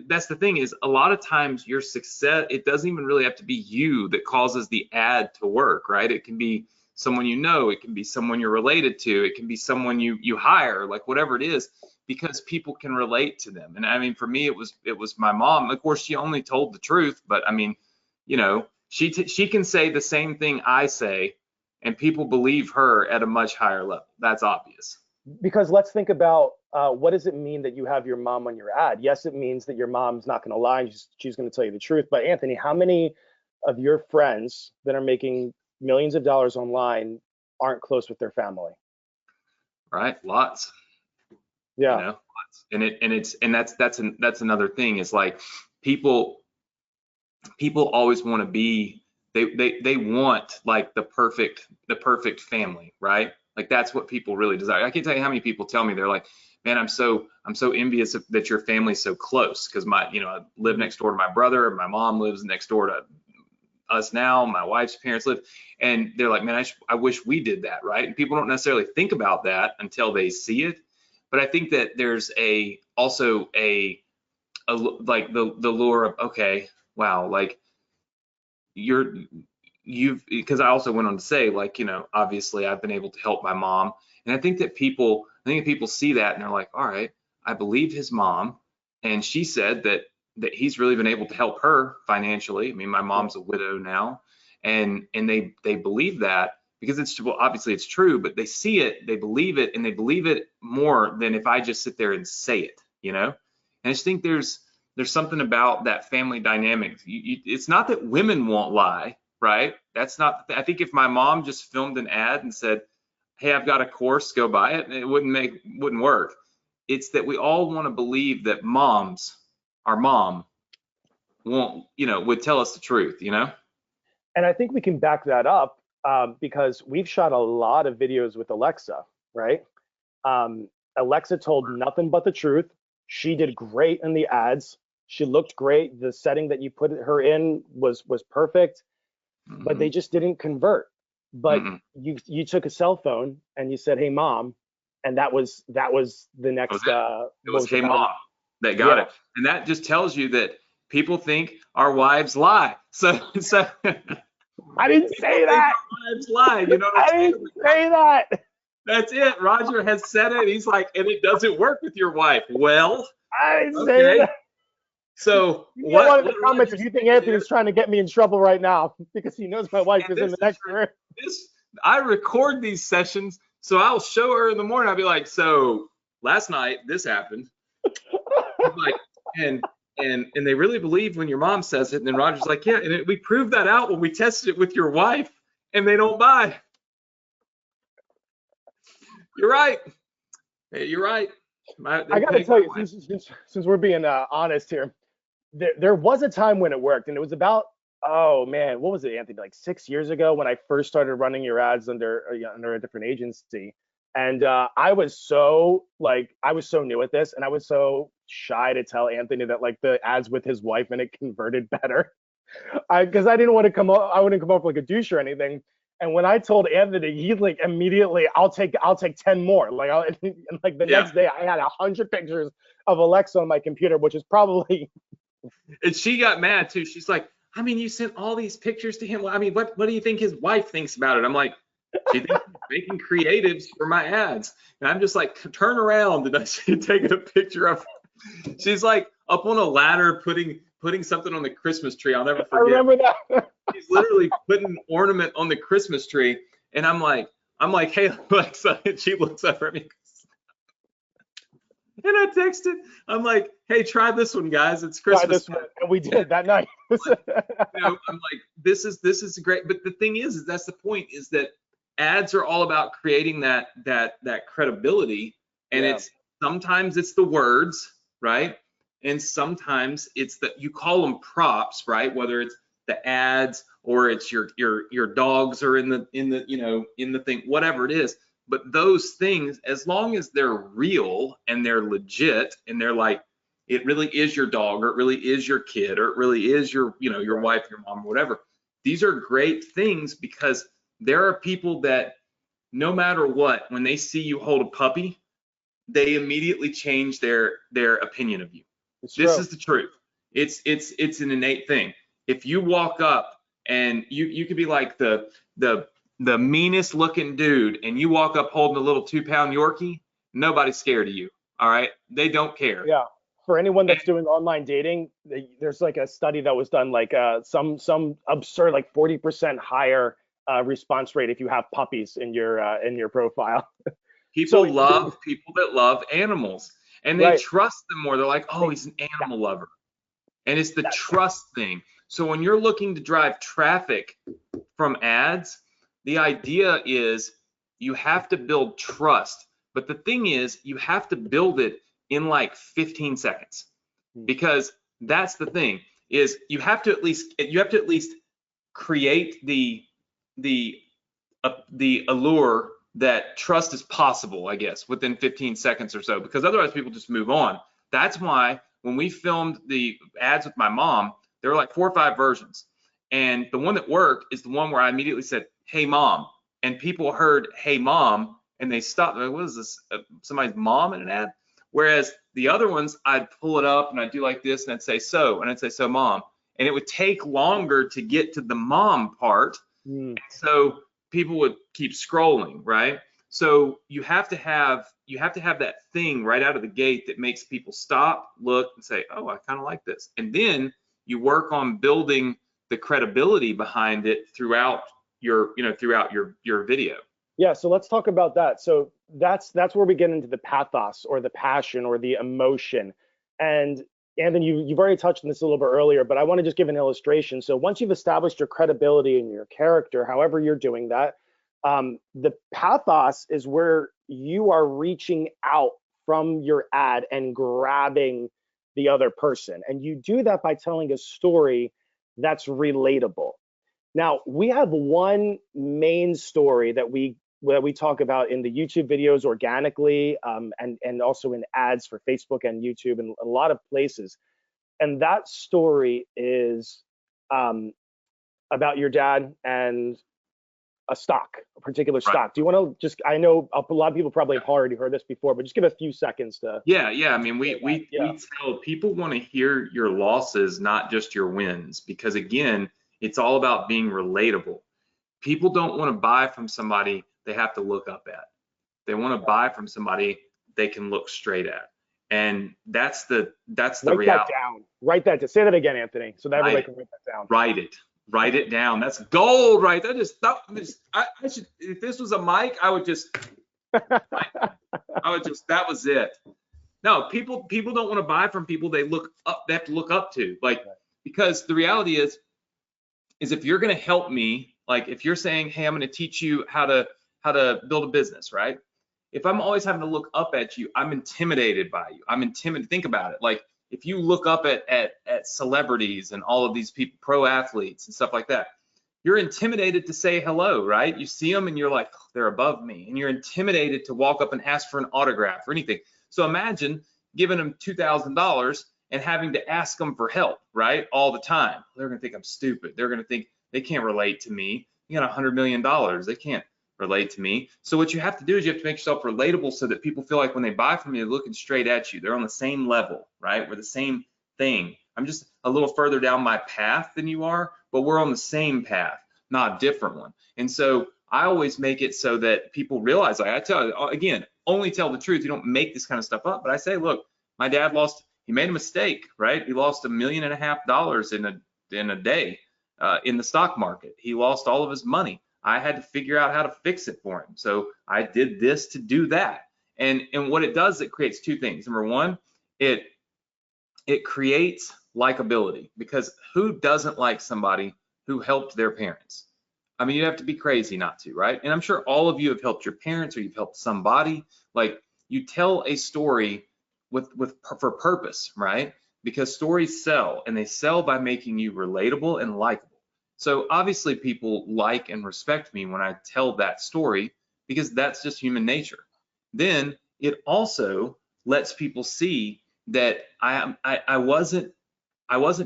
that's the thing, is a lot of times your success, it doesn't even really have to be you that causes the ad to work, right? It can be someone it can be someone you're related to, it can be someone you hire, like whatever it is, because people can relate to them. And I mean, for me, it was my mom. Of course, she only told the truth, but I mean, she can say the same thing I say, and people believe her at a much higher level. That's obvious. Because let's think about what does it mean that you have your mom on your ad? Yes, it means that your mom's not going to lie. She's going to tell you the truth. But Anthony, how many of your friends that are making millions of dollars online aren't close with their family? Right, lots. Yeah. Lots. And that's another thing, is like people always want to be, they want like the perfect family, right? Like, that's what people really desire. I can't tell you how many people tell me, they're like, man, I'm so envious that your family's so close, because I live next door to my brother, and my mom lives next door to us now, my wife's parents live, and they're like, man, I wish we did that, right? And people don't necessarily think about that until they see it. But I think that there's also like the lure of, okay, wow, like because I also went on to say, like, obviously I've been able to help my mom. And I think that people see that and they're like, all right, I believe his mom, and she said that he's really been able to help her financially. I mean, my mom's a widow now, and they believe that because obviously it's true, but they see it, they believe it, and they believe it more than if I just sit there and say it. you know? And I just think there's something about that family dynamic. It's not that women won't lie, right? That's not, I think if my mom just filmed an ad and said, hey, I've got a course, go buy it, it wouldn't work. It's that we all want to believe that our mom won't, would tell us the truth, And I think we can back that up because we've shot a lot of videos with Alexa, right? Alexa told nothing but the truth. She did great in the ads. She looked great. The setting that you put her in was perfect, but they just didn't convert. But you took a cell phone and you said, "Hey, mom," and that was the next. It was "Hey, mom" that got it, and that just tells you that people think our wives lie. So I didn't say that. Our wives lie. You know what I'm saying? I didn't say that. That's it. Roger has said it. He's like, and it doesn't work with your wife. Well, I didn't say that. So one of the comments, if you think Anthony's trying to get me in trouble right now because he knows my wife is in the next room. I record these sessions, so I'll show her in the morning. I'll be like, so last night this happened. I'm like, and they really believe when your mom says it. And then Roger's like, yeah, and we proved that out when we tested it with your wife, and they don't buy. You're right. Hey, you're right. I got to tell you, since we're being honest here, there was a time when it worked, and it was about, oh man, what was it, Anthony? Like 6 years ago when I first started running your ads under a different agency, and I was so new at this, and I was so shy to tell Anthony that like the ads with his wife and it converted better, because I didn't want to I wouldn't come up like a douche or anything. And when I told Anthony, he like immediately, I'll take 10 more. Like, like the next day, I had 100 pictures of Alexa on my computer, which is probably. And she got mad too. She's like, I mean, you sent all these pictures to him. I mean, what do you think his wife thinks about it? I'm like, she thinks he's making creatives for my ads. And I'm just like, turn around, and she's taking a picture of. She's like up on a ladder putting something on the Christmas tree. I'll never forget. I remember that. He's literally putting an ornament on the Christmas tree, and I'm like, hey Alexa, and she looks up at me, and I texted. I'm like, hey, try this one, guys. It's Christmas. Try this one. And we did that night. I'm like, this is great. But the thing is that's the point, is that ads are all about creating that credibility, and sometimes it's the words, right? And sometimes it's that you call them props, right? Whether it's the ads or it's your dogs are in the thing, whatever it is. But those things, as long as they're real and they're legit and they're like, it really is your dog, or it really is your kid, or it really is your wife, your mom, or whatever. These are great things because there are people that no matter what, when they see you hold a puppy, they immediately change their opinion of you. This is the truth. It's an innate thing. If you walk up and you could be like the meanest looking dude, and you walk up holding a little 2-pound Yorkie, nobody's scared of you. All right, they don't care. Yeah. For anyone that's doing online dating, there's like a study that was done, like some absurd like 40% higher response rate if you have puppies in your profile. People love people that love animals, and they trust them more. They're like, oh, he's an animal lover. And it's the trust thing. So when you're looking to drive traffic from ads, the idea is you have to build trust. But the thing is, you have to build it in like 15 seconds, because that's the thing, is you have to at least create the allure that trust is possible, I guess, within 15 seconds or so, because otherwise people just move on. That's why when we filmed the ads with my mom, there were like 4 or 5 versions. And the one that worked is the one where I immediately said, hey, mom. And people heard, hey, mom, and they stopped. Like, what is this? Somebody's mom in an ad? Whereas the other ones, I'd pull it up and I'd do like this, and I'd say, so, and I'd say, so, mom. And it would take longer to get to the mom part. So people would keep scrolling, right? So you have to have that thing right out of the gate that makes people stop, look, and say, oh, I kind of like this. And then you work on building the credibility behind it throughout your video. Yeah, so let's talk about that. So that's where we get into the pathos or the passion or the emotion. And Anthony, you've already touched on this a little bit earlier, but I want to just give an illustration. So once you've established your credibility in your character, however you're doing that, the pathos is where you are reaching out from your ad and grabbing the other person. And you do that by telling a story that's relatable. Now, we have one main story that we talk about in the YouTube videos organically, and also in ads for Facebook and YouTube and a lot of places. And that story is about your dad and a particular stock. Right. Do you want to just, I know a lot of people probably have already heard this before, but just give a few seconds to. Yeah. I mean, we tell people want to hear your losses, not just your wins, because again, it's all about being relatable. People don't want to buy from somebody they have to look up at. They want to buy from somebody they can look straight at. And that's the reality. Write that down. Write that down. Say that again, Anthony, so that everybody can write that down. Write it down. That's gold, right? I should, if this was a mic, I would just, that was it. No, people don't want to buy from people they have to look up to. Like, because the reality is if you're going to help me, like if you're saying, hey, I'm going to teach you how to build a business, right? If I'm always having to look up at you, I'm intimidated by you. I'm intimidated. Think about it. Like if you look up at celebrities and all of these people, pro athletes and stuff like that, you're intimidated to say hello, right? You see them and you're like, oh, they're above me. And you're intimidated to walk up and ask for an autograph or anything. So imagine giving them $2,000 and having to ask them for help, right? All the time. They're going to think I'm stupid. They're going to think they can't relate to me. You got $100 million. They can't relate to me. So what you have to do is you have to make yourself relatable so that people feel like when they buy from you, they're looking straight at you. They're on the same level, right? We're the same thing. I'm just a little further down my path than you are, but we're on the same path, not a different one. And so I always make it so that people realize, like I tell you, again, only tell the truth. You don't make this kind of stuff up, but I say, look, my dad he made a mistake, right? He lost $1.5 million in a day in the stock market. He lost all of his money. I had to figure out how to fix it for him. So I did this to do that. And what it does, it creates two things. Number one, it creates likability, because who doesn't like somebody who helped their parents? I mean, you have to be crazy not to, right? And I'm sure all of you have helped your parents or you've helped somebody. Like you tell a story for purpose, right? Because stories sell, and they sell by making you relatable and likable. So obviously people like and respect me when I tell that story, because that's just human nature. Then it also lets people see that I wasn't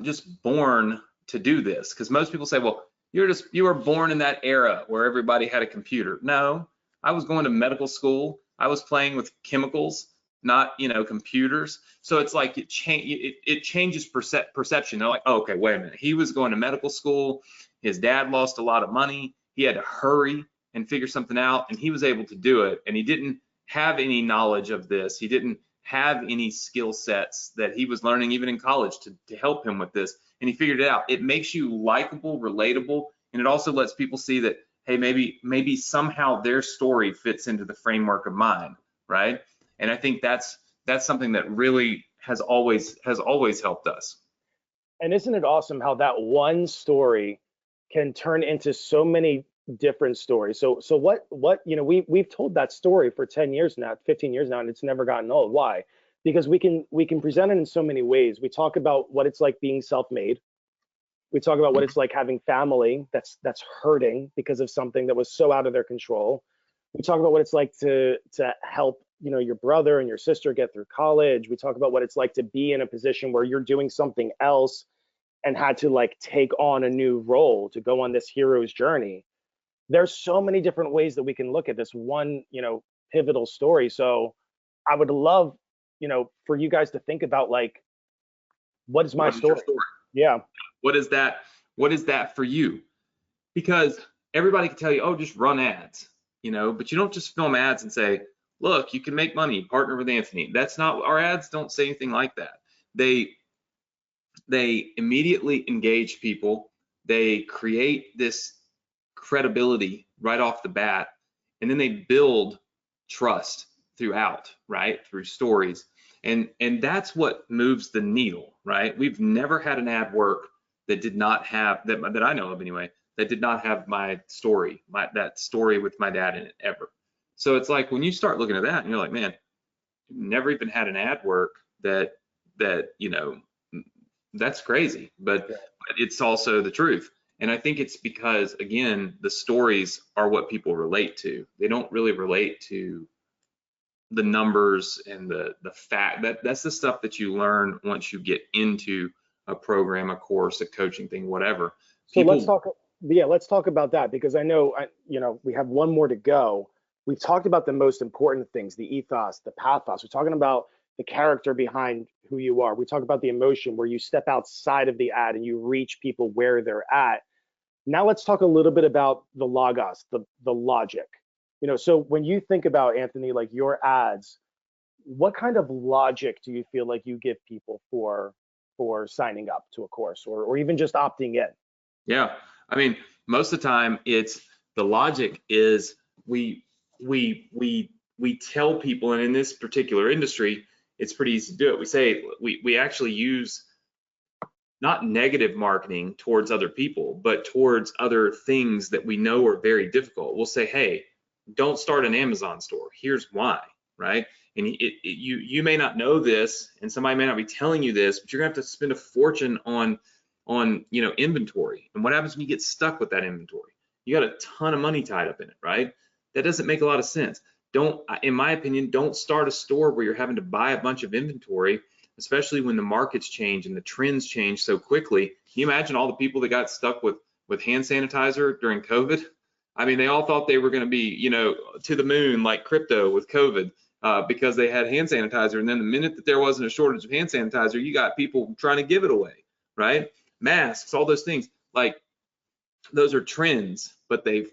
just born to do this, because most people say, well, you were born in that era where everybody had a computer. No, I was going to medical school. I was playing with chemicals, not computers. So it's like it changes perception. They're like, oh, okay, wait a minute. He was going to medical school. His dad lost a lot of money. He had to hurry and figure something out, and he was able to do it. And he didn't have any knowledge of this. He didn't have any skill sets that he was learning even in college to help him with this. And he figured it out. It makes you likable, relatable, and it also lets people see that, hey, maybe somehow their story fits into the framework of mine, right? And I think that's something that really has always helped us. And isn't it awesome how that one story can turn into so many different stories? So what we've told that story for 10 years now, 15 years now, and it's never gotten old. Why? Because we can present it in so many ways. We talk about what it's like being self-made. We talk about what it's like having family that's hurting because of something that was so out of their control. We talk about what it's like to help your brother and your sister get through college. We talk about what it's like to be in a position where you're doing something else and had to like take on a new role to go on this hero's journey. There's so many different ways that we can look at this one pivotal story. So I would love for you guys to think about, like, what is my story? Yeah. What is that for you? Because everybody can tell you, oh, just run ads, but you don't just film ads and say, look, you can make money, partner with Anthony. That's not, our ads don't say anything like that. They immediately engage people. They create this credibility right off the bat. and then they build trust throughout, right? Through stories. And that's what moves the needle, right? We've never had an ad work that did not have, that I know of anyway, that did not have my story, that story with my dad in it ever. So it's like when you start looking at that and you're like, man, never even had an ad work that you know, that's crazy, but it's also the truth. And I think it's because, again, the stories are what people relate to. They don't really relate to the numbers and the fact that's the stuff that you learn once you get into a program, a course, a coaching thing, whatever. So let's talk about that, because I know, we have one more to go. We've talked about the most important things, the ethos, the pathos. We're talking about the character behind who you are. We talk about the emotion where you step outside of the ad and you reach people where they're at. Now let's talk a little bit about the logos, the logic. So when you think about, Anthony, like your ads, what kind of logic do you feel like you give people for signing up to a course, or even just opting in? Yeah, I mean, most of the time it's the logic is we tell people, and in this particular industry, it's pretty easy to do it. We say we actually use not negative marketing towards other people, but towards other things that we know are very difficult. We'll say, hey, don't start an Amazon store. Here's why, right? And you may not know this, and somebody may not be telling you this, but you're gonna have to spend a fortune on inventory. And what happens when you get stuck with that inventory? You got a ton of money tied up in it, right? That doesn't make a lot of sense. In my opinion, don't start a store where you're having to buy a bunch of inventory, especially when the markets change and the trends change so quickly. Can you imagine all the people that got stuck with hand sanitizer during COVID? I mean, they all thought they were going to be, to the moon like crypto with COVID because they had hand sanitizer. And then the minute that there wasn't a shortage of hand sanitizer, you got people trying to give it away, right? Masks, all those things, like those are trends, but they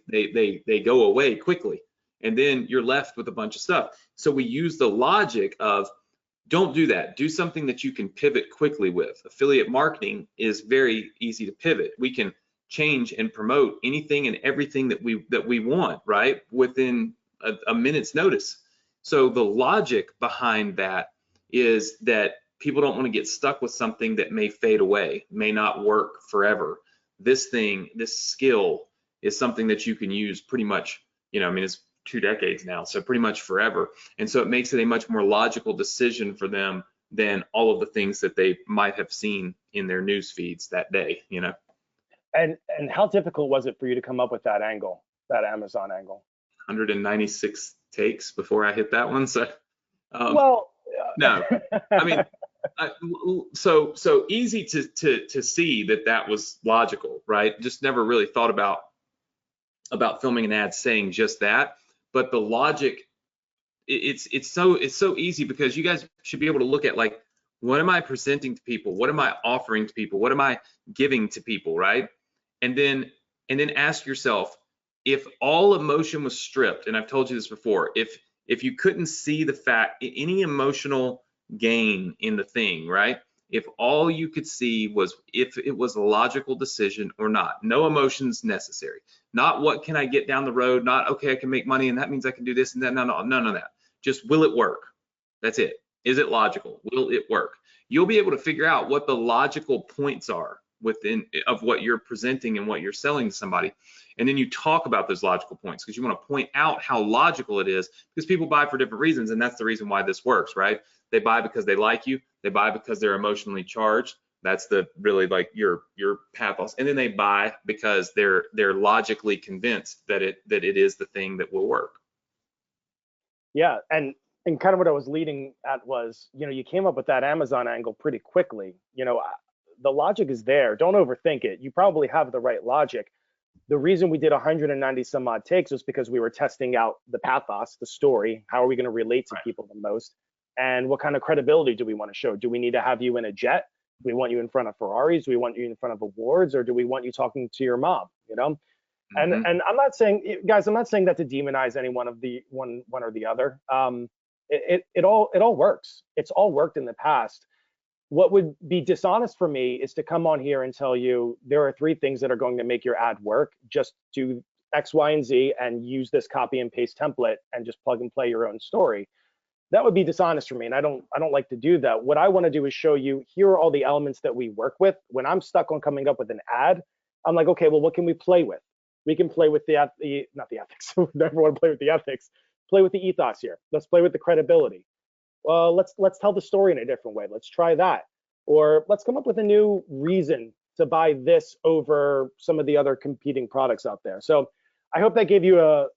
go away quickly. And then you're left with a bunch of stuff. So we use the logic of, don't do that. Do something that you can pivot quickly with. Affiliate marketing is very easy to pivot. We can change and promote anything and everything that we want, right? Within a minute's notice. So the logic behind that is that people don't want to get stuck with something that may fade away, may not work forever. This skill is something that you can use pretty much, it's 2 decades now, so pretty much forever. And so it makes it a much more logical decision for them than all of the things that they might have seen in their news feeds that day, And how difficult was it for you to come up with that angle, that Amazon angle? 196 takes before I hit that one. So, no, I mean, so easy to see that was logical, right? Just never really thought about filming an ad saying just that. But the logic, it's so easy, because you guys should be able to look at, like, what am I presenting to people? What am I offering to people? What am I giving to people, right? And then ask yourself, if all emotion was stripped, and I've told you this before, if you couldn't see the fact, any emotional gain in the thing, right? If all you could see was if it was a logical decision or not, no emotions necessary. Not what can I get down the road, not okay, I can make money and that means I can do this and that. No, none of that. Just, will it work? That's it. Is it logical? Will it work? You'll be able to figure out what the logical points are within of what you're presenting and what you're selling to somebody. And then you talk about those logical points, because you want to point out how logical it is, because people buy for different reasons, and that's the reason why this works, right? They buy because they like you. They buy because they're emotionally charged. That's really like your pathos. And then they buy because they're logically convinced that it is the thing that will work. Yeah, and kind of what I was leading at was, you came up with that Amazon angle pretty quickly. The logic is there. Don't overthink it. You probably have the right logic. The reason we did 190 some odd takes was because we were testing out the pathos, the story. How are we going to relate to people the most? And what kind of credibility do we want to show? Do we need to have you in a jet? Do we want you in front of Ferraris? Do we want you in front of awards? Or do we want you talking to your mom? And I'm not saying, guys, I'm not saying that to demonize any one or the other. It all works. It's all worked in the past. What would be dishonest for me is to come on here and tell you there are 3 things that are going to make your ad work. Just do X, Y, and Z and use this copy and paste template and just plug and play your own story. That would be dishonest for me, and I don't like to do that. What I want to do is show you, here are all the elements that we work with. When I'm stuck on coming up with an ad, I'm like, okay, well, what can we play with? We can play with not the ethics. Never want to play with the ethics. Play with the ethos here. Let's play with the credibility. Well, let's tell the story in a different way. Let's try that. Or let's come up with a new reason to buy this over some of the other competing products out there. So I hope that gave you a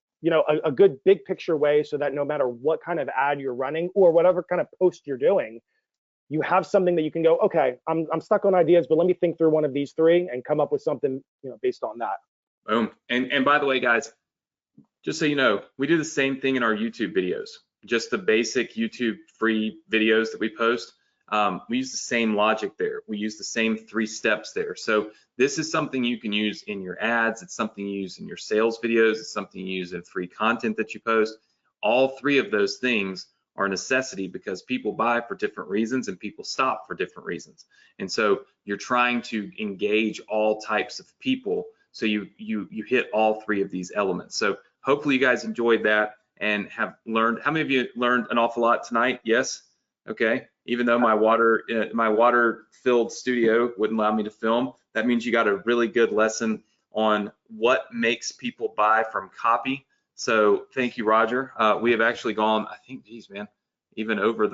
good big picture way, so that no matter what kind of ad you're running or whatever kind of post you're doing, you have something that you can go, okay, I'm stuck on ideas, but let me think through one of these three and come up with something, based on that. Boom. And by the way, guys, just so you know, we do the same thing in our YouTube videos, just the basic YouTube free videos that we post. We use the same logic there. We use the same 3 steps there. So this is something you can use in your ads. It's something you use in your sales videos. It's something you use in free content that you post. All 3 of those things are a necessity because people buy for different reasons and people stop for different reasons. And so you're trying to engage all types of people. So you hit all 3 of these elements. So hopefully you guys enjoyed that and have learned. How many of you learned an awful lot tonight? Yes. Okay. Even though my water-filled studio wouldn't allow me to film, that means you got a really good lesson on what makes people buy from copy. So thank you, Roger. We have actually gone, I think, geez, man, even over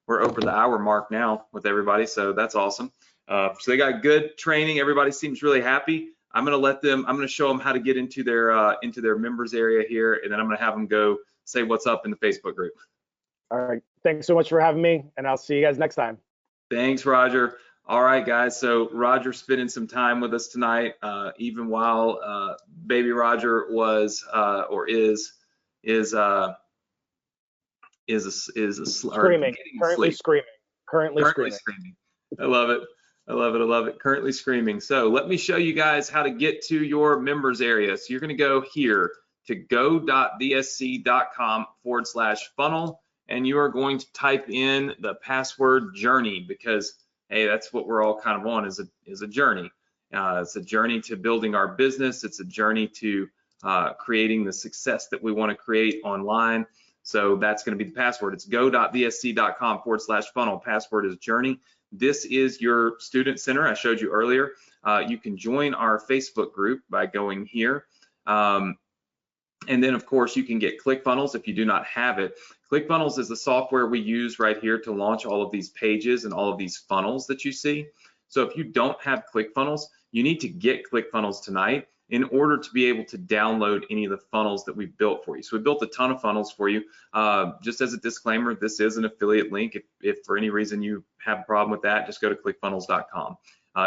we're over the hour mark now with everybody. So that's awesome. So they got good training. Everybody seems really happy. I'm going to show them how to get into their members area here, and then I'm going to have them go say what's up in the Facebook group. All right. Thanks so much for having me, and I'll see you guys next time. Thanks, Roger. All right, guys. So Roger spending some time with us tonight, even while baby Roger was or is screaming. Currently screaming. I love it. I love it. Currently screaming. So let me show you guys how to get to your members area. So you're going to go here to go.vsc.com/funnel. And you are going to type in the password journey, because hey, that's what we're all kind of on, is a journey. It's a journey to building our business. It's a journey to creating the success that we want to create online. So that's going to be the password. It's go.vsc.com/funnel. Password is journey. This is your student center I showed you earlier. You can join our Facebook group by going here. And then, of course, you can get ClickFunnels if you do not have it. ClickFunnels is the software we use right here to launch all of these pages and all of these funnels that you see. So if you don't have ClickFunnels, you need to get ClickFunnels tonight in order to be able to download any of the funnels that we've built for you. So we built a ton of funnels for you. Just as a disclaimer, this is an affiliate link. If for any reason you have a problem with that, just go to clickfunnels.com.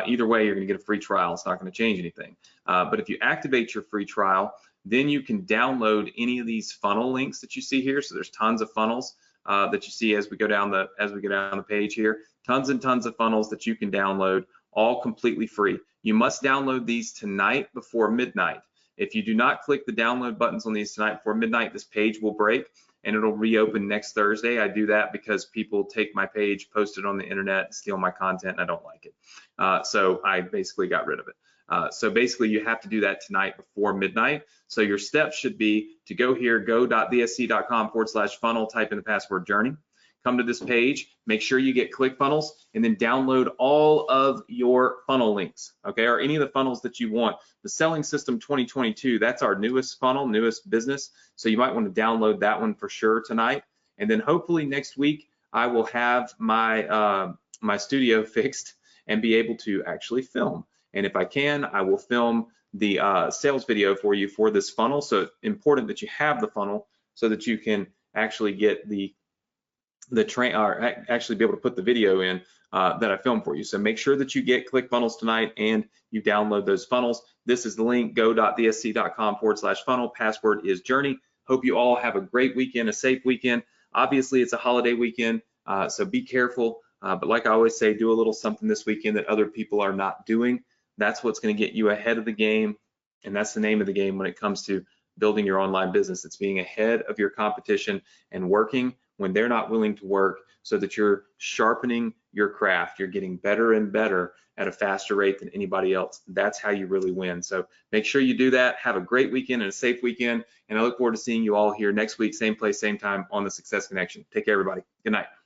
Either way, you're going to get a free trial. It's not going to change anything. But if you activate your free trial, then you can download any of these funnel links that you see here. So there's tons of funnels that you see as we go down the page here. Tons and tons of funnels that you can download, all completely free. You must download these tonight before midnight. If you do not click the download buttons on these tonight before midnight, this page will break and it'll reopen next Thursday. I do that because people take my page, post it on the internet, steal my content, and I don't like it. So I basically got rid of it. So basically you have to do that tonight before midnight. So your steps should be to go here, go.vsc.com/funnel, type in the password journey, come to this page, make sure you get ClickFunnels, and then download all of your funnel links, okay, or any of the funnels that you want. The Selling System 2022, that's our newest funnel, newest business. So you might want to download that one for sure tonight. And then hopefully next week, I will have my, my studio fixed and be able to actually film. And if I can, I will film the sales video for you for this funnel. So it's important that you have the funnel so that you can actually get actually be able to put the video in that I filmed for you. So make sure that you get ClickFunnels tonight and you download those funnels. This is the link, go.vsc.com/funnel. Password is journey. Hope you all have a great weekend, a safe weekend. Obviously, it's a holiday weekend, so be careful. But like I always say, do a little something this weekend that other people are not doing. That's what's going to get you ahead of the game, and that's the name of the game when it comes to building your online business. It's being ahead of your competition and working when they're not willing to work, so that you're sharpening your craft. You're getting better and better at a faster rate than anybody else. That's how you really win. So make sure you do that. Have a great weekend and a safe weekend. And I look forward to seeing you all here next week, same place, same time on the Success Connection. Take care, everybody. Good night.